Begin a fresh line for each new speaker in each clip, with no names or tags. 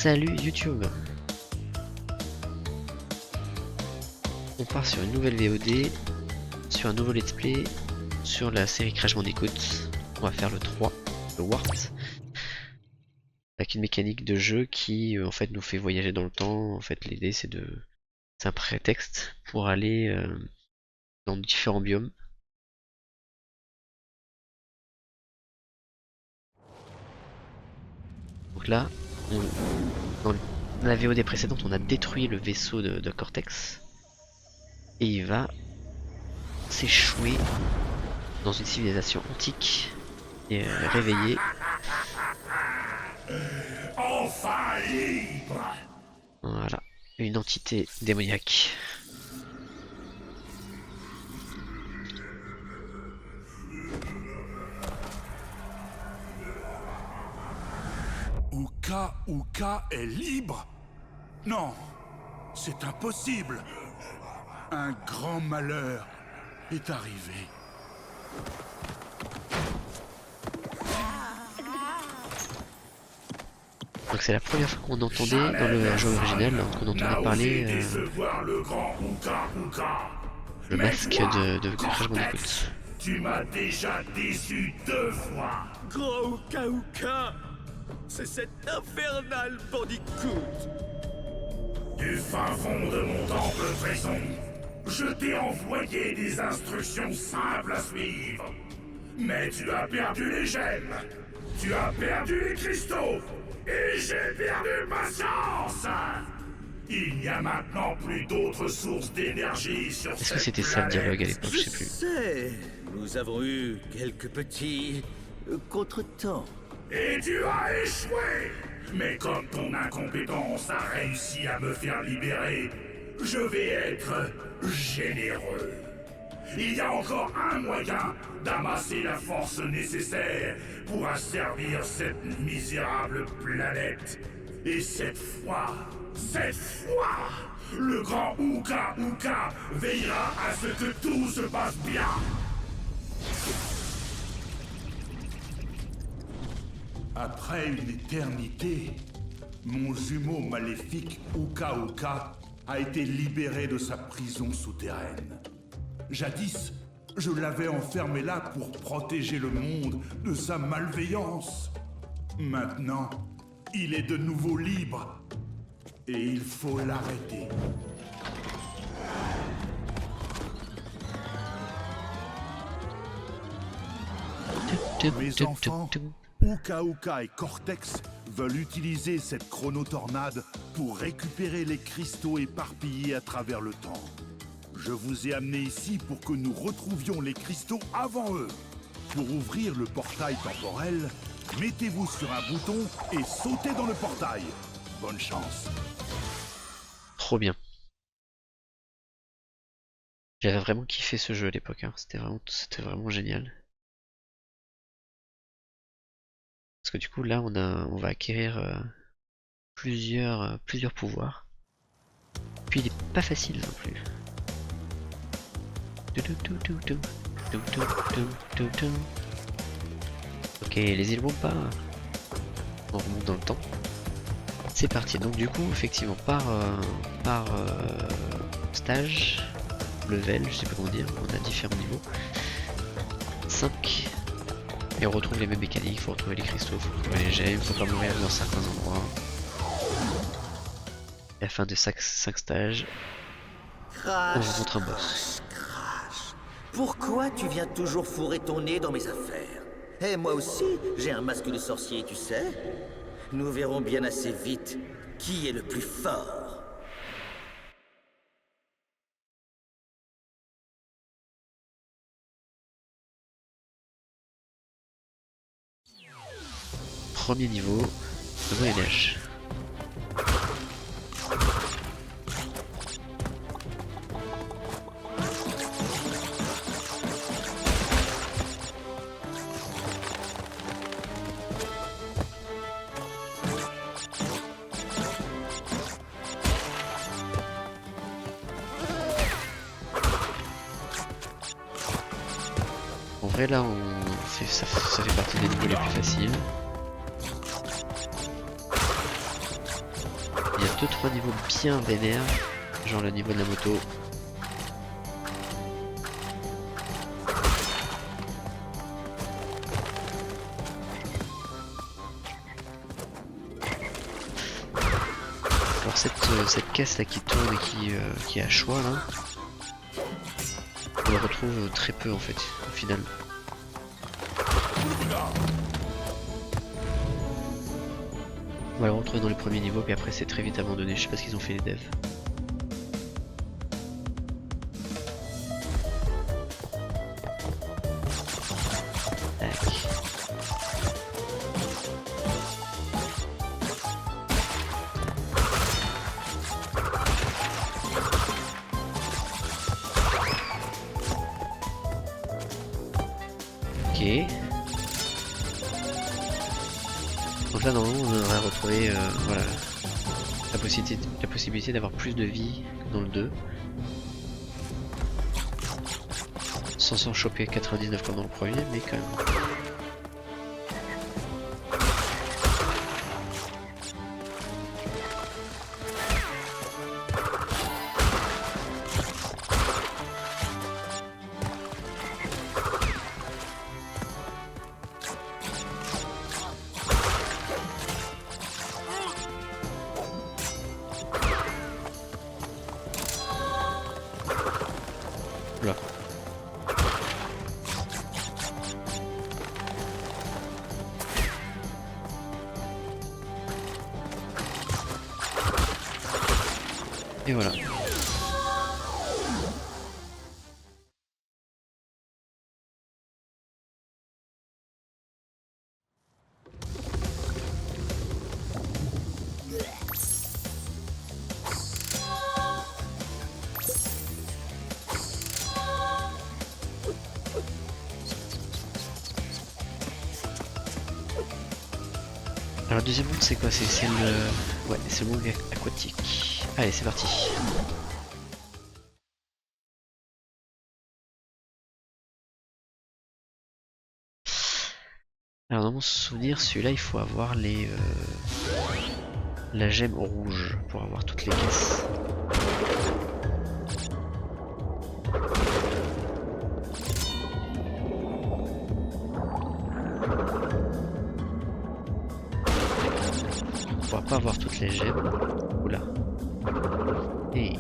Salut YouTube. On part sur une nouvelle VOD, sur un nouveau let's play, sur la série Crash Bandicoot. On va faire le 3, le Wart, avec une mécanique de jeu qui en fait nous fait voyager dans le temps. En fait l'idée c'est un prétexte pour aller dans différents biomes. Donc là, dans la VOD précédente, on a détruit le vaisseau de Cortex. Et il va s'échouer dans une civilisation antique et réveiller.
Enfin libre.
Voilà, une entité démoniaque.
Uka est libre? Non, c'est impossible. Un grand malheur est arrivé.
Donc c'est la première fois qu'on entendait dans le jeu original, qu'on entendait parler le masque de Crash Bandicoot.
Tu m'as déjà déçu 2 fois.
Gros Uka, c'est cet infernal Bandicoot.
Du fin fond de mon temple prison, je t'ai envoyé des instructions simples à suivre. Mais tu as perdu les gemmes, tu as perdu les cristaux, et j'ai perdu patience. Il n'y a maintenant plus d'autres sources d'énergie sur cette planète.
Est-ce que c'était ça le dialogue à l'époque? Je sais
Je
plus.
sais, nous avons eu quelques petits contretemps.
Et tu as échoué. Mais comme ton incompétence a réussi à me faire libérer, je vais être généreux. Il y a encore un moyen d'amasser la force nécessaire pour asservir cette misérable planète. Et cette fois, le grand Uka veillera à ce que tout se passe bien. Après une éternité, mon jumeau maléfique Uka a été libéré de sa prison souterraine. Jadis, je l'avais enfermé là pour protéger le monde de sa malveillance. Maintenant, il est de nouveau libre. Et il faut l'arrêter. Mes enfants, Uka et Cortex veulent utiliser cette chronotornade pour récupérer les cristaux éparpillés à travers le temps. Je vous ai amené ici pour que nous retrouvions les cristaux avant eux. Pour ouvrir le portail temporel, mettez-vous sur un bouton et sautez dans le portail. Bonne chance.
Trop bien. J'avais vraiment kiffé ce jeu à l'époque, hein. C'était vraiment génial. Parce que du coup là on va acquérir plusieurs pouvoirs. Puis il est pas facile non plus. Ok, les îles vont pas. On remonte dans le temps. C'est parti. Donc du coup effectivement par stage, level, je sais pas comment dire, on a différents niveaux. 5. Et on retrouve les mêmes mécaniques, faut retrouver les cristaux, faut retrouver les gemmes, faut pas mourir dans certains endroits. Et à la fin de 5 stages, on rencontre un boss.
Crash. Pourquoi tu viens toujours fourrer ton nez dans mes affaires? Et moi aussi, j'ai un masque de sorcier, tu sais. Nous verrons bien assez vite qui est le plus fort.
Premier niveau, le Moyen-Âge. En vrai là ça fait partie des niveaux les plus faciles. 2-3 niveaux bien vénères, genre le niveau de la moto. Alors cette caisse là qui tourne et qui est à choix là, on le retrouve très peu en fait au final. On va le retrouver dans les premiers niveaux puis après c'est très vite abandonné, je sais pas ce qu'ils ont fait les devs. Tac. Ok. Donc là normalement on devrait retrouver voilà, la possibilité d'avoir plus de vie que dans le 2. Sans s'en choper 99 comme dans le premier, mais quand même. Là. Et voilà. Alors le deuxième monde c'est quoi? C'est le... Ouais, c'est le monde aquatique. Allez c'est parti. Alors dans mon souvenir celui-là il faut avoir les... la gemme rouge pour avoir toutes les caisses. On pourra pas avoir toutes les gemmes. Oula. Hey.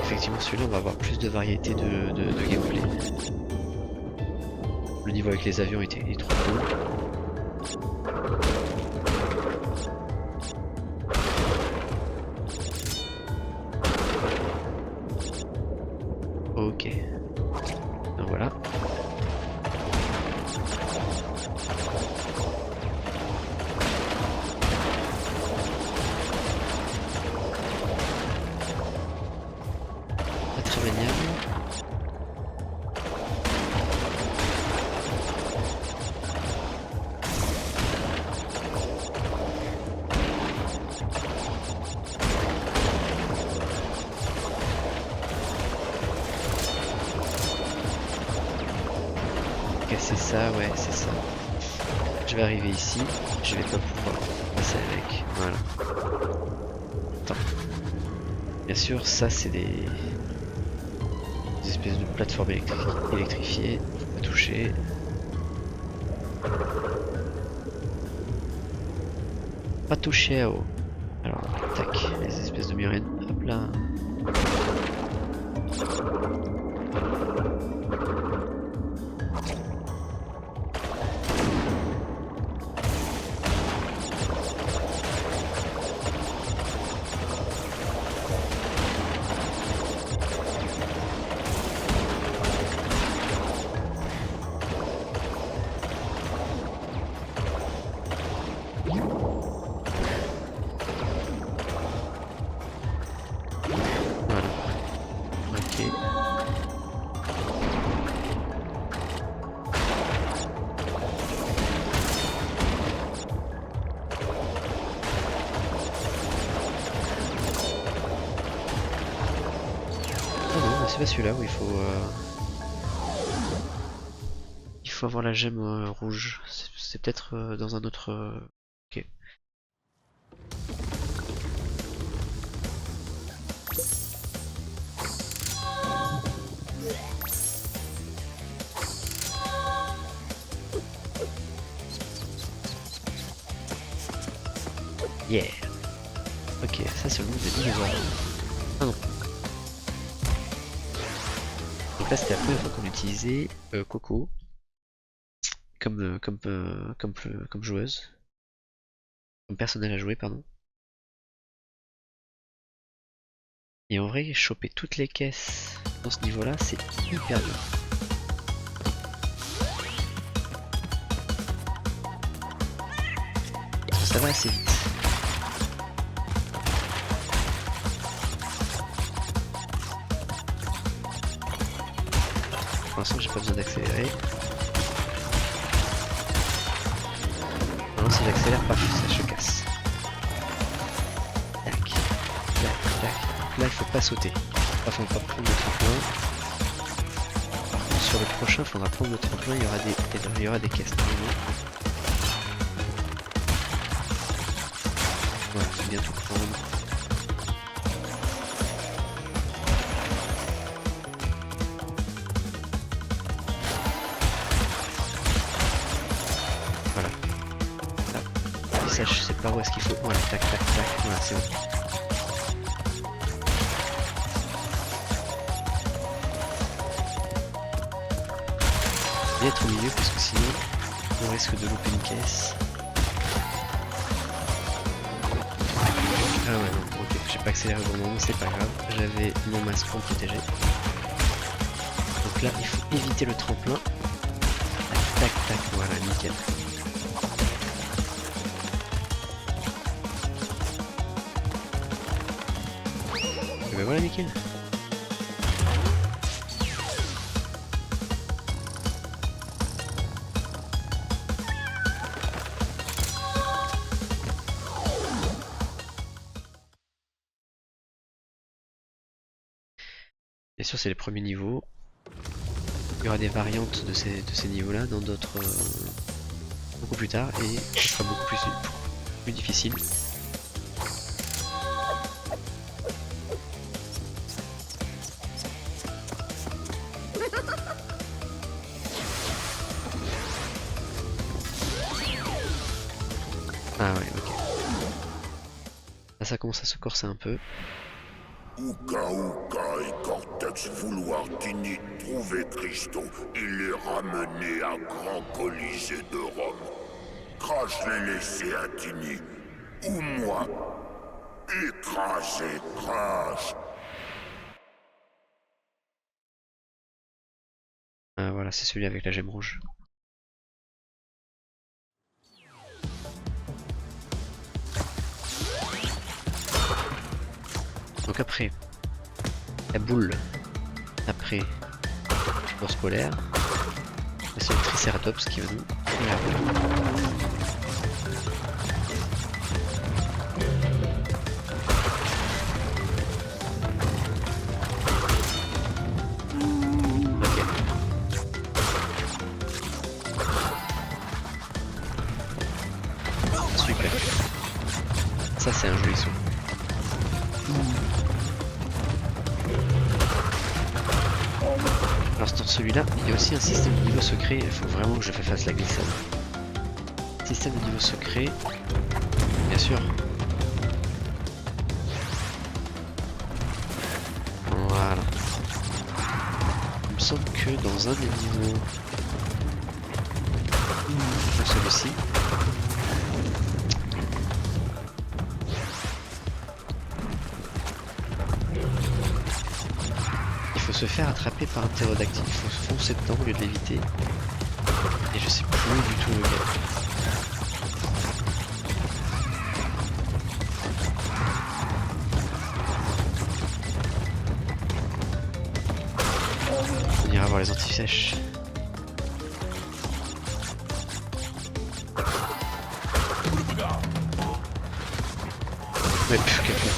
Effectivement celui-là on va avoir plus de variété de gameplay. Le niveau avec les avions est trop cool. Ok. Donc voilà. Pas très maniable. C'est ça, ouais, c'est ça. Je vais arriver ici, je vais pas pouvoir passer avec. Voilà. Attends. Bien sûr, ça c'est des espèces de plateformes électrifiées. Faut pas toucher. Pas toucher à haut. Alors, tac, les espèces de murines. Hop là. c'est pas celui-là où il faut avoir la gemme rouge. C'est peut-être dans un autre. Ok. Yeah. Ok, ça c'est le monde des dinosaures. Ah non. Donc là c'était la première fois qu'on utilisait Coco comme joueuse. Comme personnage à jouer, pardon. Et en vrai, choper toutes les caisses dans ce niveau-là, c'est hyper dur. Ça va assez vite. Pour l'instant, j'ai pas besoin d'accélérer. Non, si j'accélère, paf, ça se casse. Tac, tac, tac. Là, il faut pas sauter. Enfin, on va prendre le tremplin. Par contre, sur le prochain, il faudra prendre le tremplin. Il y aura des caisses. Voilà, faut bien tout prendre. Voilà. Là, ça, je sais pas où est-ce qu'il faut. Voilà, tac, tac, tac. Voilà, c'est bon. Bien être au milieu parce que sinon on risque de louper une caisse. Ah ouais non, ok, j'ai pas accéléré au bon moment, c'est pas grave, j'avais mon masque pour me protéger. Donc là il faut éviter le tremplin. Tac tac tac, voilà, nickel. Et ben voilà, nickel. Bien sûr, c'est les premiers niveaux. Il y aura des variantes de ces niveaux-là dans d'autres beaucoup plus tard et ce sera beaucoup plus difficile. Ah ouais, ok. Là, ça commence à se corser un peu.
Uka et Cortex vouloir Tiny trouver Christo et les ramener à Grand Colisée de Rome. Crash les laisser à Tiny, ou moi. Écraser Crash.
Ah voilà, c'est celui avec la gemme rouge. Donc après, la boule, après l'ours polaire, c'est le Triceratops qui va nous prendre la boule. Ok. Super. Ça c'est un joli son. Alors dans celui-là, il y a aussi un système de niveau secret, il faut vraiment que je fasse la glissade. Système de niveau secret, bien sûr. Voilà. Il me semble que dans un des niveaux, comme celui-ci, se faire attraper par un ptérodactyle, il faut foncer dedans au lieu de l'éviter. Et je sais plus du tout lequel. On ira voir les anti-sèches. Mais pff, quelqu'un.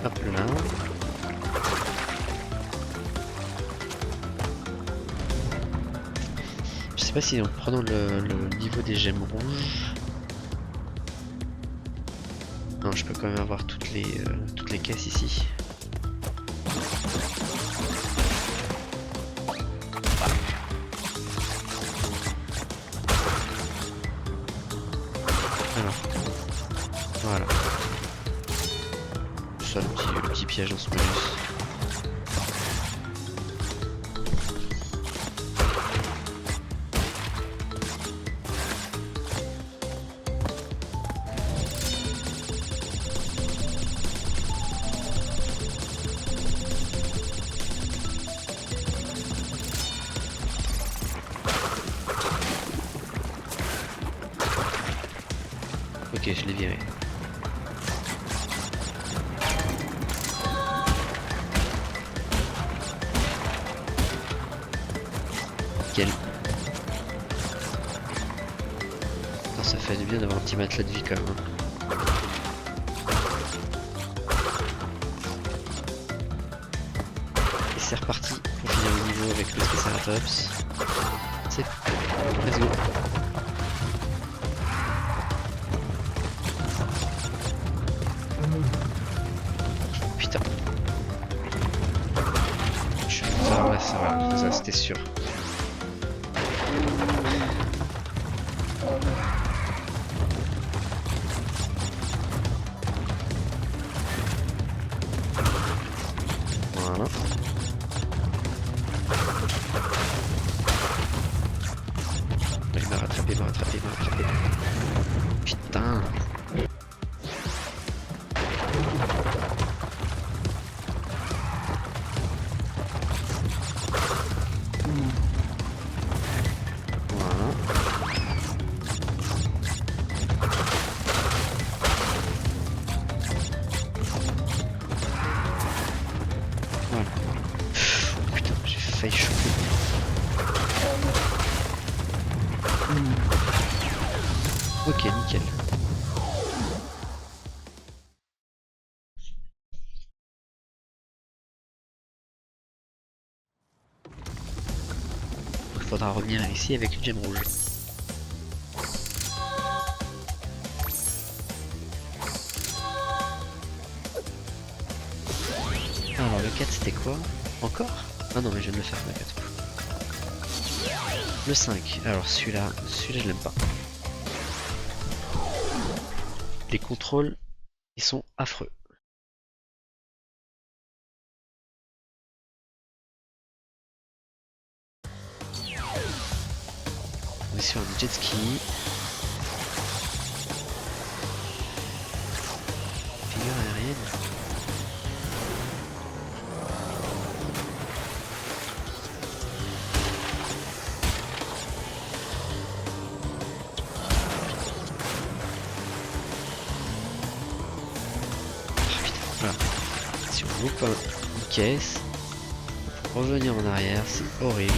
Hop là. Je sais pas si en prenant le niveau des gemmes rouges... Non, je peux quand même avoir toutes les caisses ici. Alors, voilà. Ça, le petit piège dans ce bonus. Ok, je l'ai viré. Nickel. Putain, ça fait du bien d'avoir un petit matelas de vie quand même. Hein. Et c'est reparti pour finir le niveau avec le Triceratops. C'est let's go. Putain. Ça, ouais, ça va, ça c'était sûr. Voilà. Il m'a rattrapé, Putain. Voilà. Voilà. Putain, j'ai failli choper. Ok, nickel. Il faudra revenir ici avec une gemme rouge. Alors le 4 c'était quoi? Encore? Ah non mais je viens de le faire le 4. Le 5, alors celui-là je l'aime pas. Les contrôles, ils sont affreux. On est sur un jet ski. Figure aérienne. Voilà. Si on loupe une caisse, pour revenir en arrière, c'est horrible.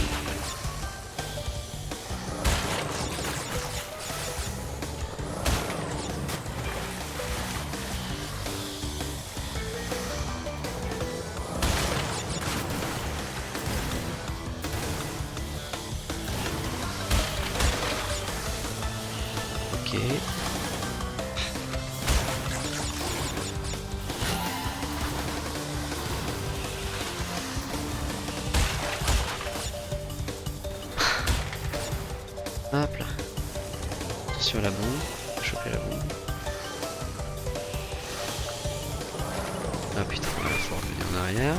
Ok. Hop là. Attention à la bombe. Choper la bombe. Ah putain, il faut revenir en arrière.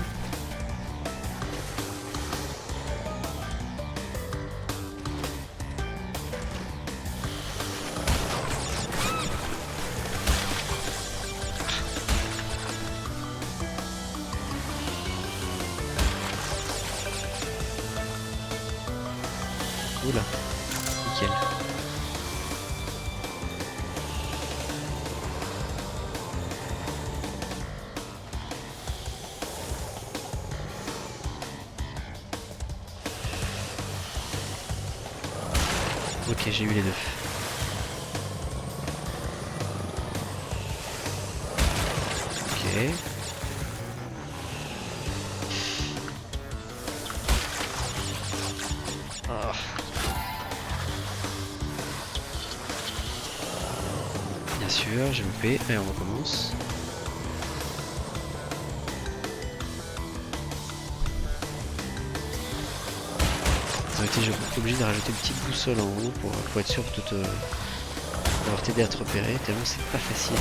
Oula, nickel. Ok, j'ai eu les deux. Ok. tueur, j'ai loupé. Allez, on recommence. J'ai obligé de rajouter une petite boussole en haut pour être sûr de pouvoir t'aider à te repérer, tellement c'est pas facile.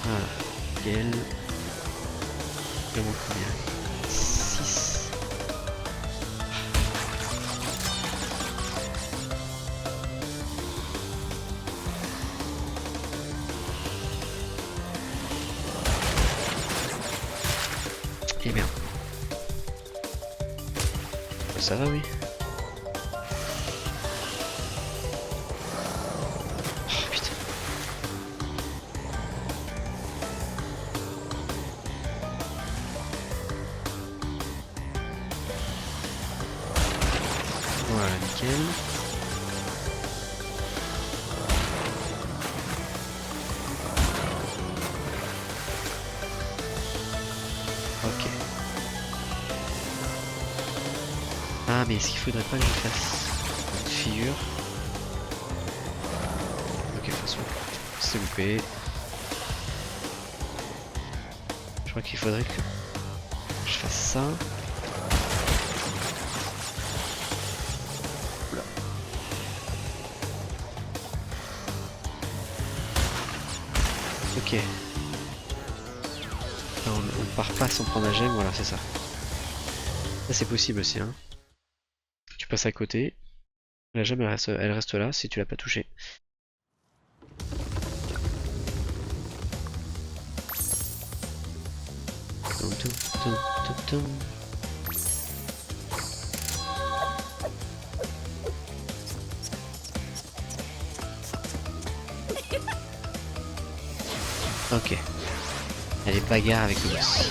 Voilà, nickel. Il manque combien? 6. Et bien. Ça va, oui. Oh putain. Voilà, nickel. Ok. Ah, mais est-ce qu'il faudrait pas que je fasse une figure? Ok, de toute façon, c'est loupé. Je crois qu'il faudrait que je fasse ça. Oula. Ok. Là, on part pas sans prendre la gemme, voilà, c'est ça. Ça c'est possible aussi, hein. Tu passes à côté. La gemme elle reste là si tu l'as pas touchée. Tum, tum, tum, tum, tum. Ok. Allez, bagarre avec le boss.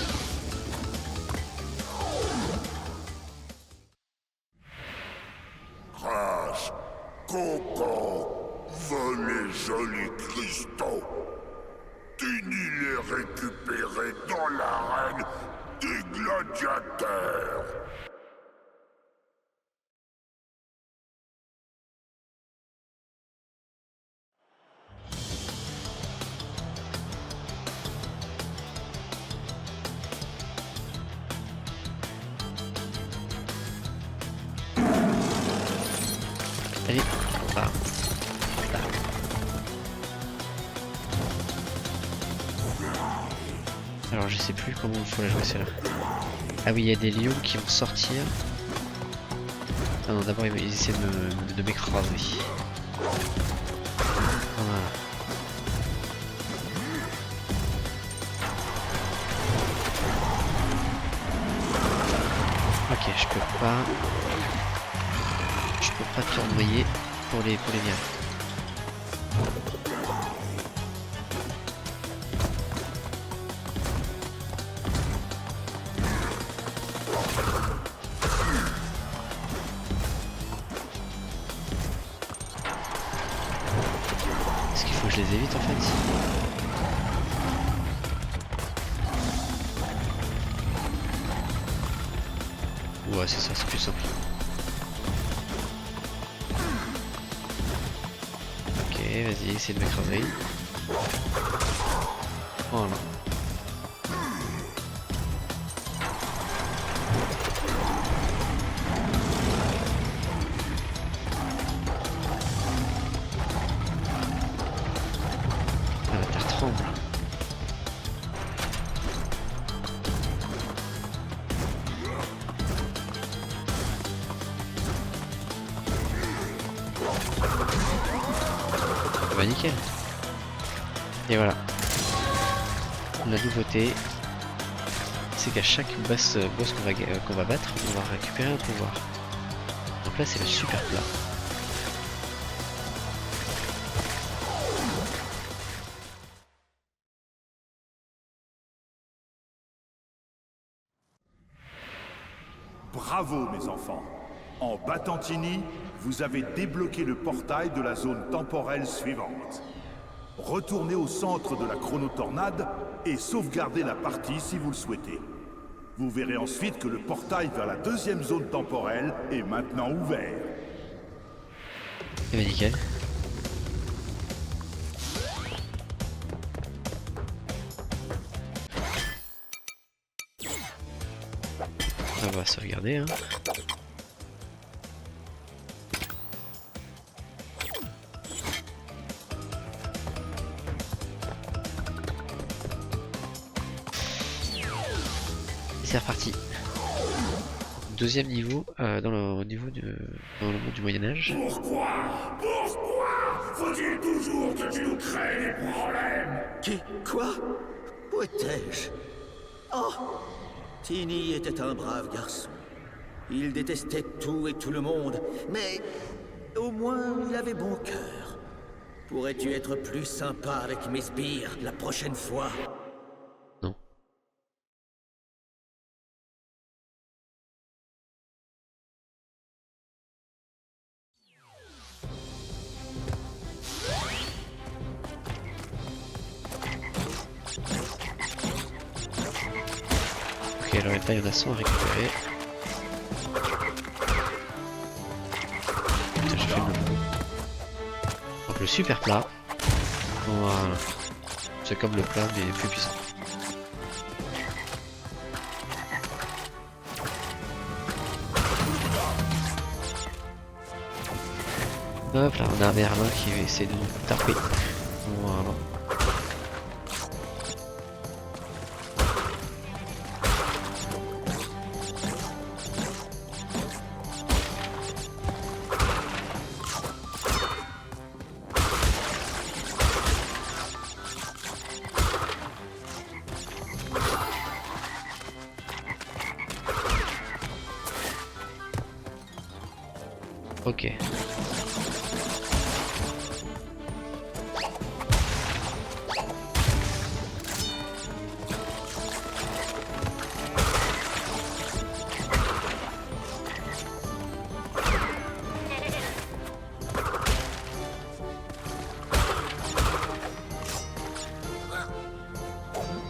Crash, Coco, veut les jolis cristaux. Tini les récupérer dans l'arène des gladiateurs.
Allez, ah. Là. Alors je sais plus comment il faut la jouer celle-là. Ah oui, il y a des lions qui vont sortir. Ah non, d'abord ils essaient de m'écraser. Voilà. Ok, je peux pas tournoyer pour les virer. Est-ce qu'il faut que je les évite en fait? Ouais, c'est ça, c'est plus simple. Ok, vas-y, essaye de m'écraser. Voilà. Ah, la terre tremble. Bah nickel. Et voilà. La nouveauté, c'est qu'à chaque boss qu'on va battre, on va récupérer un pouvoir. Donc là c'est le super plat.
Bravo mes enfants. En battant Tini, vous avez débloqué le portail de la zone temporelle suivante. Retournez au centre de la chronotornade et sauvegardez la partie si vous le souhaitez. Vous verrez ensuite que le portail vers la deuxième zone temporelle est maintenant ouvert.
Et bah nickel. On va sauvegarder hein. C'est reparti. Deuxième niveau dans le niveau dans le monde du Moyen-Âge.
Pourquoi faut-il toujours que tu nous crées des problèmes?
Quoi? Où étais-je? Oh! Tiny était un brave garçon. Il détestait tout et tout le monde, mais au moins il avait bon cœur. Pourrais-tu être plus sympa avec mes sbires la prochaine fois?
Non. Ok, alors là il y en a 100 à récupérer. Putain, j'ai fait donc le super plat. Voilà. C'est comme le plat mais plus puissant. Hop là, on a un Merlin qui essaie de nous taper. Voilà. Ok.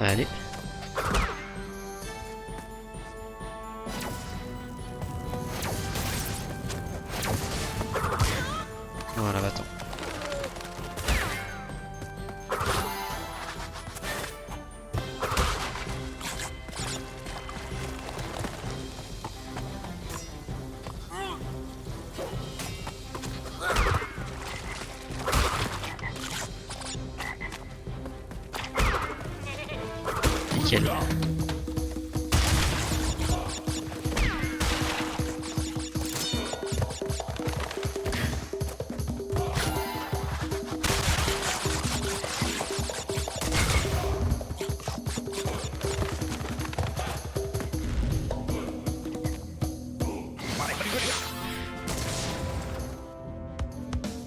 Allez. Voilà, va-t'en. Nickel.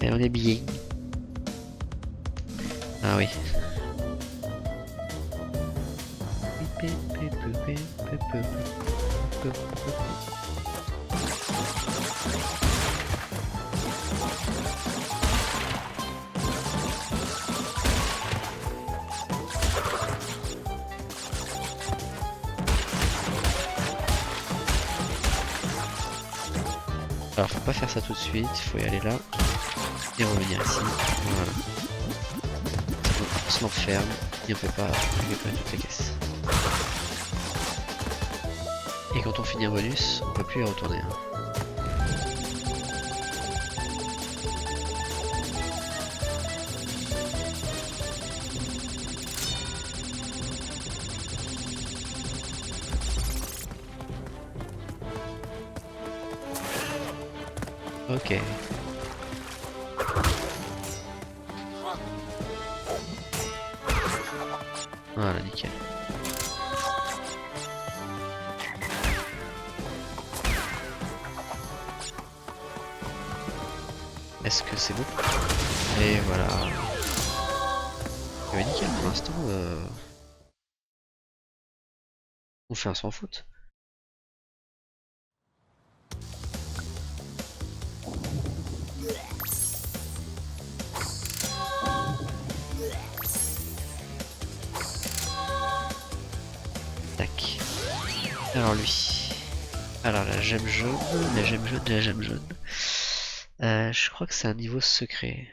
Et on est bien. Ah oui. Alors faut pas faire ça tout de suite, il faut y aller là et revenir ici. Voilà. On se l'enferme et on peut pas récupérer toutes les caisses. Et quand on finit un bonus, on peut plus y retourner. Hein. Ok. Voilà, nickel. Est-ce que c'est bon? Et voilà. Ouais, nickel, pour l'instant, on fait un sans faute. Tac. Alors lui. Alors la gemme jaune, la gemme jaune, la gemme jaune. Je crois que c'est un niveau secret.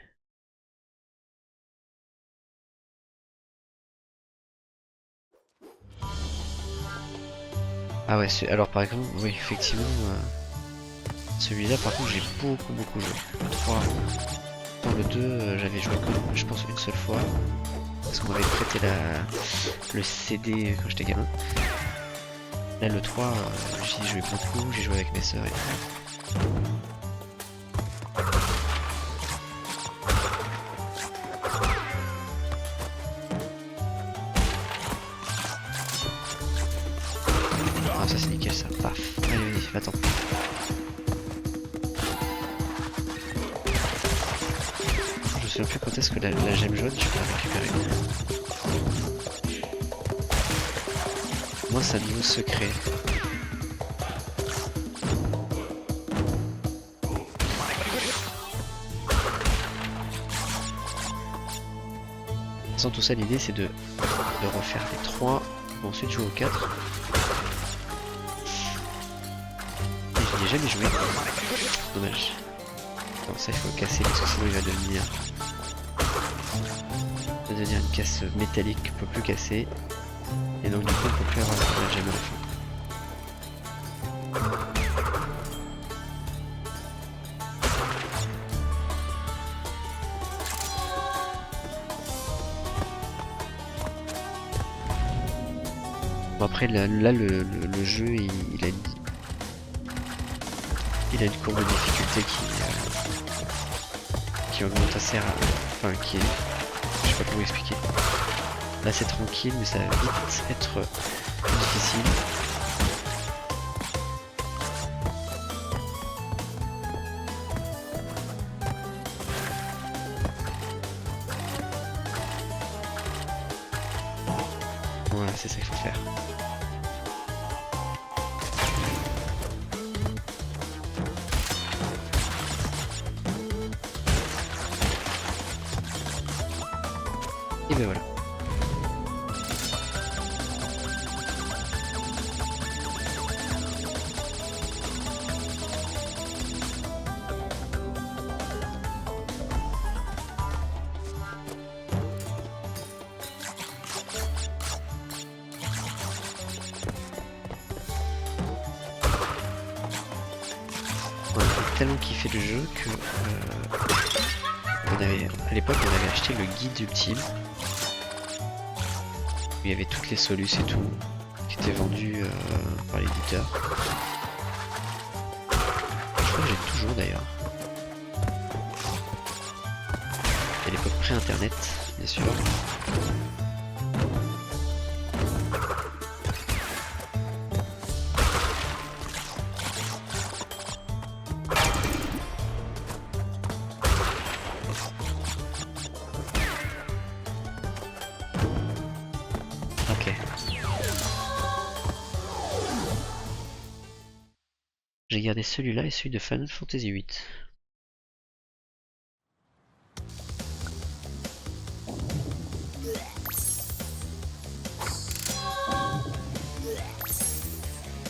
Ah ouais, alors par exemple, oui, effectivement, celui-là par contre j'ai beaucoup joué. Le 3, dans le 2, j'avais joué que, je pense, une seule fois. Parce qu'on m'avait prêté le CD quand j'étais gamin. Là le 3, j'y ai joué beaucoup, j'ai joué avec mes sœurs et tout. Ah ça c'est nickel ça, paf. Allez vas-y, attends. Je me souviens plus quand est-ce que la gemme jaune je peux la récupérer. Moi c'est un niveau secret. Sans tout ça, l'idée c'est de refaire les 3 pour ensuite jouer au 4. Et je n'ai jamais joué. Dommage. Non, ça il faut le casser parce que sinon il va devenir une casse métallique qu'on peut plus casser. Et donc du coup on peut plus avoir la gemme à la fin. Bon après là le jeu il a une courbe de difficulté qui augmente assez enfin qui est, je sais pas comment expliquer. Là c'est tranquille mais ça va vite être difficile. Voilà, c'est ça qu'il faut faire. Et ben voilà. On a tellement kiffé le jeu que à l'époque on avait acheté le guide ultime. Il y avait toutes les solus et tout qui étaient vendus par l'éditeur. Je crois que j'ai toujours d'ailleurs. À l'époque pré-internet, bien sûr. Ok. J'ai gardé celui-là et celui de Final Fantasy VIII.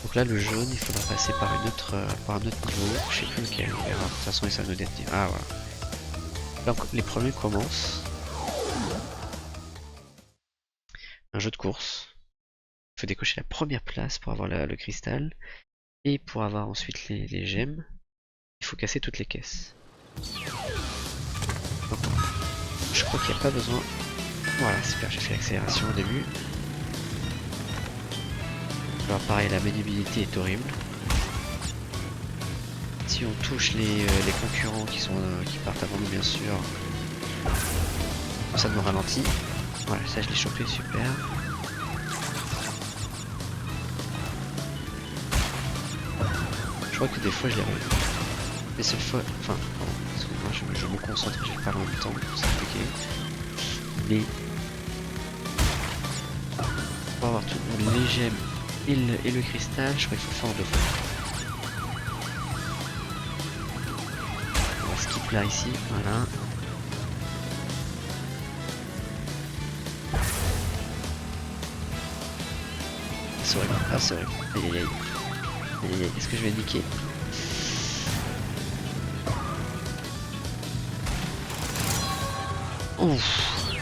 Donc là le jaune il faudra passer par un autre niveau, je sais plus lequel, on verra. De toute façon ça nous dire. Ah voilà. Donc les premiers commencent. Un jeu de course. Il faut décocher la première place pour avoir le cristal. Et pour avoir ensuite les gemmes, il faut casser toutes les caisses. Donc, je crois qu'il n'y a pas besoin. Voilà, super, j'ai fait l'accélération au début. Alors pareil, la maniabilité est horrible. Si on touche les concurrents qui partent avant nous bien sûr, ça nous ralentit. Voilà, ça je l'ai chopé, super. Je crois que des fois je l'ai revu. Les seules fois, enfin, pardon, excuse-moi, je me concentre, je parle en même temps, c'est compliqué. Mais pour avoir tout les gemmes et le cristal, je crois qu'il faut le faire en 2 fois. On va skip là ici, voilà. C'est horrible, ah c'est horrible, aïe aïe aïe. Est-ce que je vais niquer? Ouf.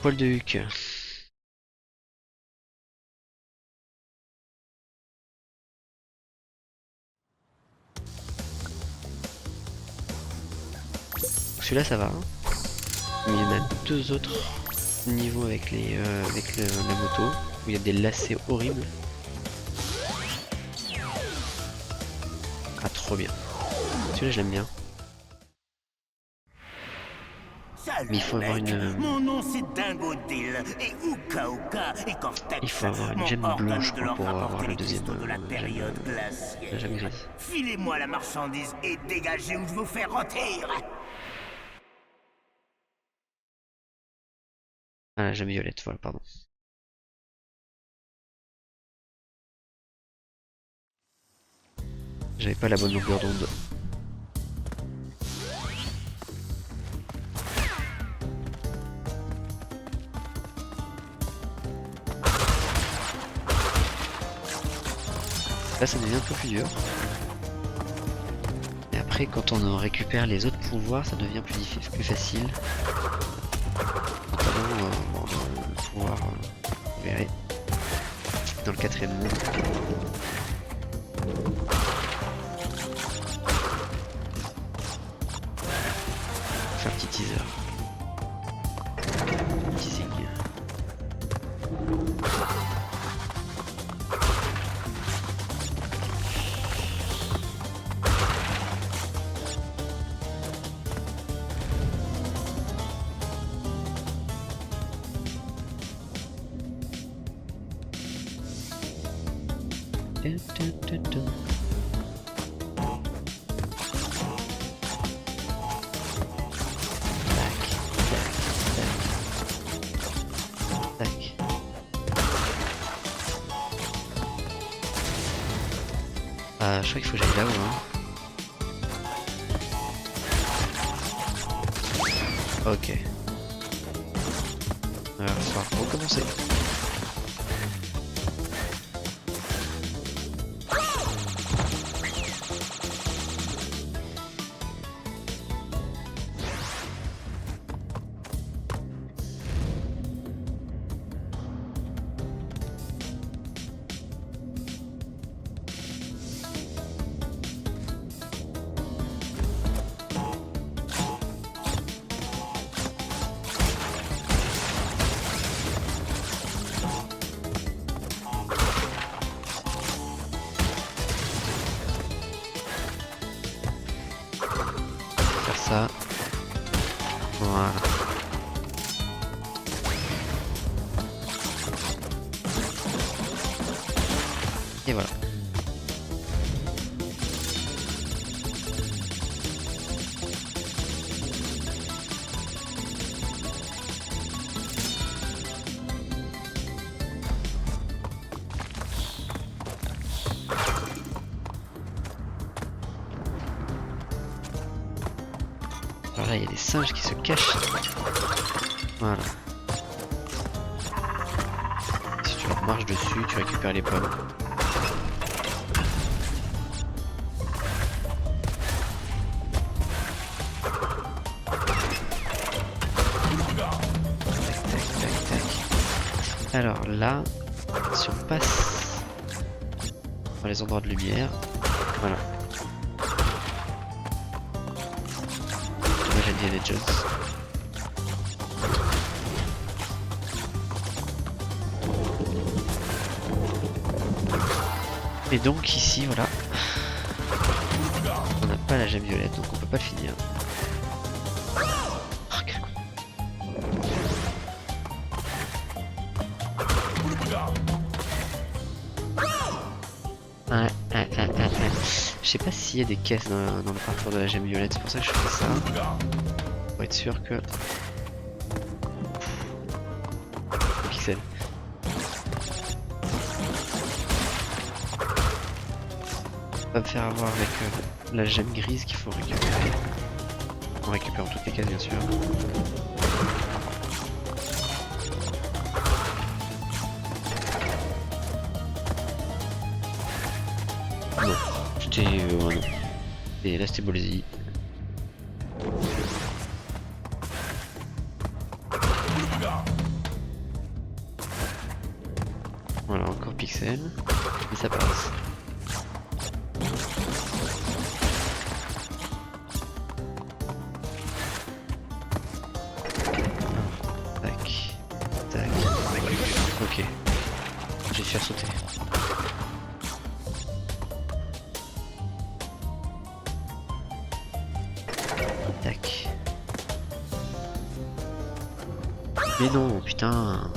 Poil de huc. Celui-là ça va. Hein. Mais il y en a deux autres niveaux avec la moto où il y a des lacets horribles. Ah trop bien. Celui-là je l'aime bien. Mais il faut avoir une.
Mon nom c'est Dingodil et Uka Uka et Cortex.
Il faut avoir une gemme bleue, je crois, pour avoir le deuxième
de la période
la gemme
glaciaire.
grise.
Filez-moi la marchandise et dégagez ou je vous fais rôtir.
Ah la gemme violette, voilà, pardon. J'avais pas la bonne longueur d'onde. Là ça devient un peu plus dur. Et après quand on récupère les autres pouvoirs ça devient plus facile. Notamment dans le pouvoir, vous verrez, dans le 4ème monde. Faire un petit teaser. Teasing. Tac. Ah, je crois qu'il faut que j'aille là-haut. Hein. Ok. Il va falloir recommencer. Ça. Voilà. Et voilà. Alors là, il y a des singes qui se cachent. Voilà. Si tu marches dessus, tu récupères les pommes. Tac, tac, tac. Alors là, si on passe dans les endroits de lumière, voilà. Indiana Jones. Et donc ici voilà, on n'a pas la gemme violette donc on peut pas le finir. Oh, quel con. Ouais. Je sais pas s'il y a des caisses dans le parcours de la gemme violette, c'est pour ça que je fais ça. Pour être sûr que... Pixel. Pas me faire avoir avec la gemme grise qu'il faut récupérer. En récupérant toutes les cases bien sûr. Non, c'était... non. Et là c'était Ballsy. Voilà, encore pixel. Et ça passe. Tac. Tac. Ok. Je vais faire sauter. Tac. Mais non, putain.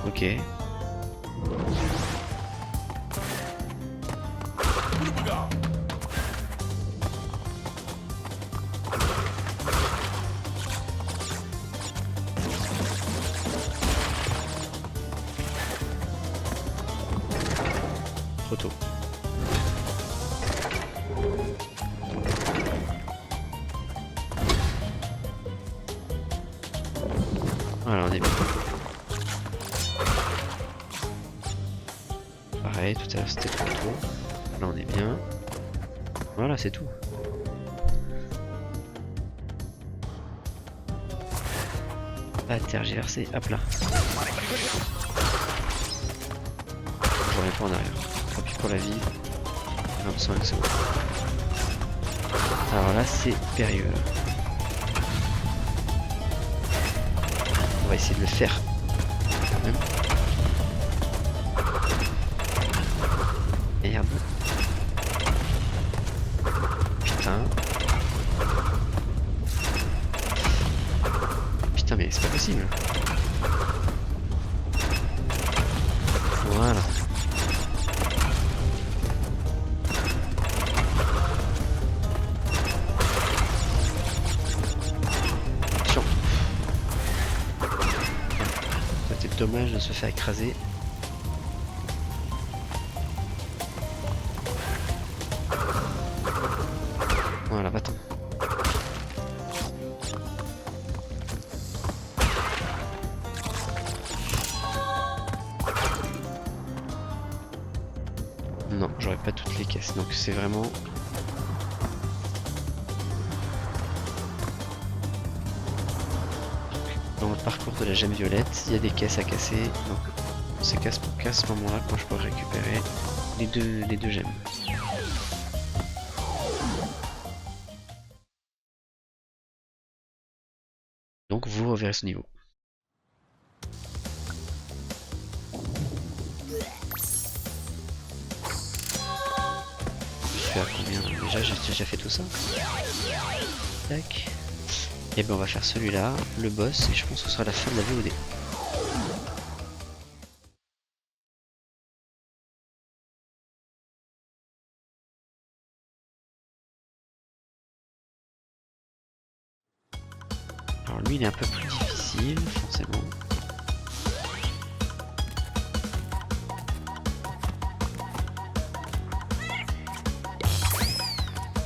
Ok. Trop tôt. Voilà, on est bien. Pareil, tout à l'heure c'était trop tôt. Là on est bien. Voilà, c'est tout. Pas tergiverser, hop là. Je reviens pas en arrière. Appuie pour la vie. 25 secondes. Alors là c'est périlleux. On va essayer de le faire quand même. Merde. Putain. Putain mais c'est pas possible. Voilà. Attention. C'était dommage de se faire écraser. Voilà, va-t'en. Non, j'aurais pas toutes les caisses, donc c'est vraiment... Dans le parcours de la gemme violette, il y a des caisses à casser, donc c'est qu'à ce moment-là quand je pourrais récupérer les deux gemmes. Donc vous reverrez ce niveau. Je fais à combien? Déjà j'ai déjà fait tout ça. Tac. Et ben on va faire celui-là, le boss, et je pense que ce sera la fin de la VOD. Alors lui il est un peu plus difficile, forcément.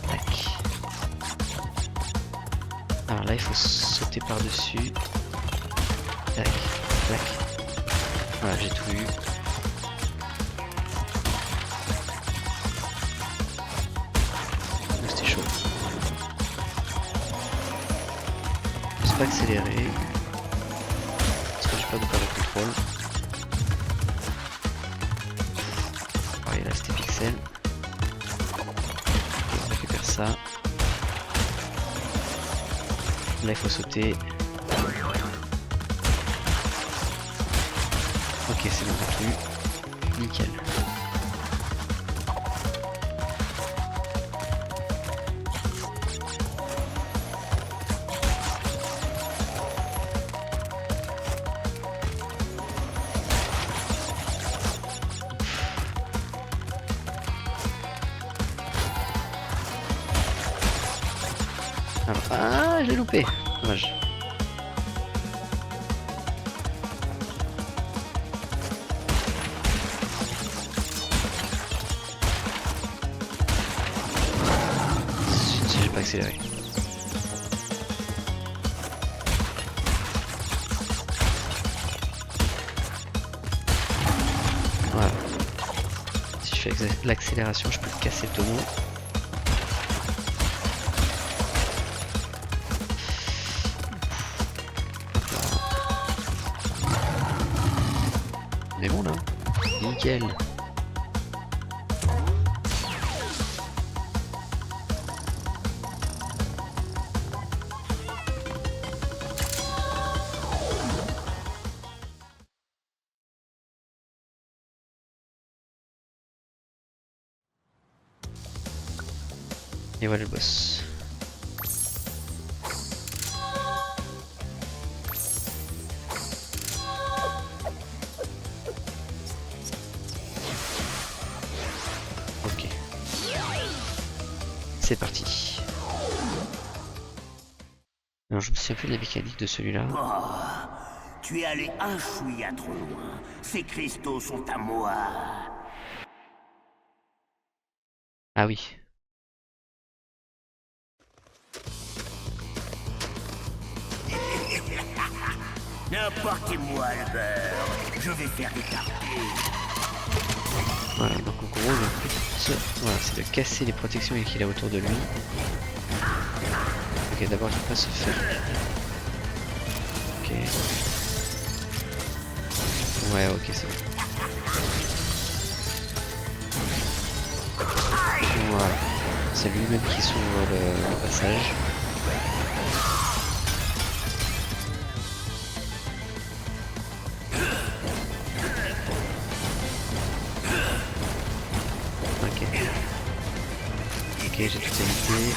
Tac. Alors là il faut sauter par-dessus. Tac, tac. Voilà, j'ai tout eu. C'était chaud. Pas accélérer parce que j'ai pas de peur de contrôle. Pareil là c'était pixel. On récupère ça. Là il faut sauter. Ok c'est bon plus. Nickel. Alors, ah, je l'ai loupé. Dommage. Si j'ai pas accéléré. Voilà. Si je fais l'accélération, je peux casser le tonneau. On est bon là. Nickel. Et voilà le boss. Ok. C'est parti. Alors je me souviens plus de la mécanique de celui-là.
Oh, tu es allé un chouïa trop loin. Ces cristaux sont à moi.
Ah oui.
Apportez-moi le beurre. Je vais faire des tartines.
Voilà, donc en gros le but, voilà, c'est de casser les protections qu'il a autour de lui. Ok, d'abord il faut pas se faire. Ok. Ouais, ok, c'est bon. Voilà. C'est lui-même qui s'ouvre le passage. Ok. Ok, j'ai tout évité.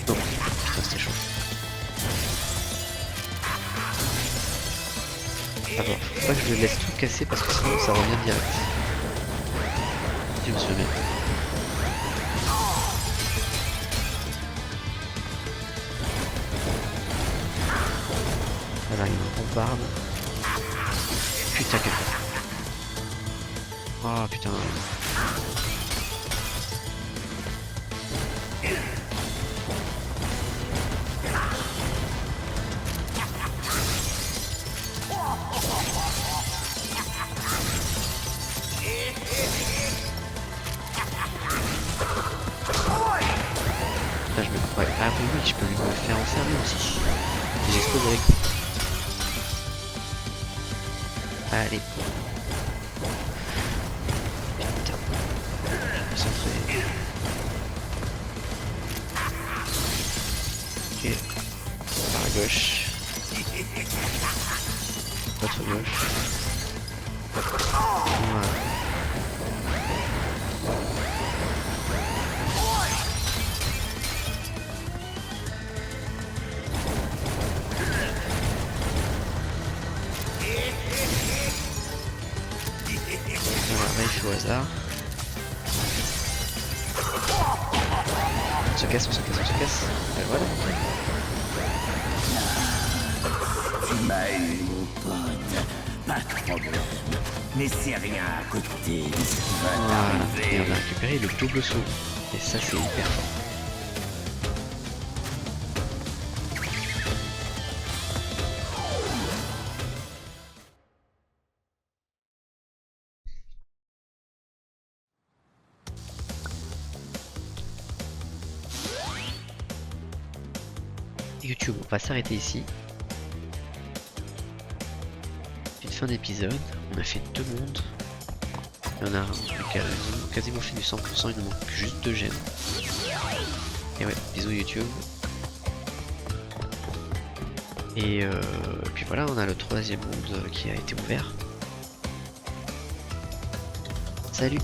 Non, putain c'était chaud. Alors, faut pas que je le laisse tout casser parce que sinon ça revient direct. Je me souviens. Voilà, il me bombarde. Putain, quel con. Oh putain. Là, je me... Ouais, ah oui, oui, je peux lui me faire enfermer aussi. J'explose avec. Allez. Putain. Concentré. Ok. Par la gauche. L'autre gauche. Voilà. Voilà, il fait au hasard. On se casse, on se casse, on se casse. Et voilà.
Tu m'as eu, mon pote. Pas de problème. Mais c'est rien à côté de ce qui va
Voilà. Et
t'arriver.
on a récupéré le double saut. Et ça, c'est hyper fort. YouTube, on va s'arrêter ici. Une fin d'épisode. On a fait 2 mondes. Et on a quasiment fait du 100%. Il nous manque juste 2 gemmes. Et ouais, bisous YouTube. Et puis voilà, on a le 3e monde qui a été ouvert. Salut!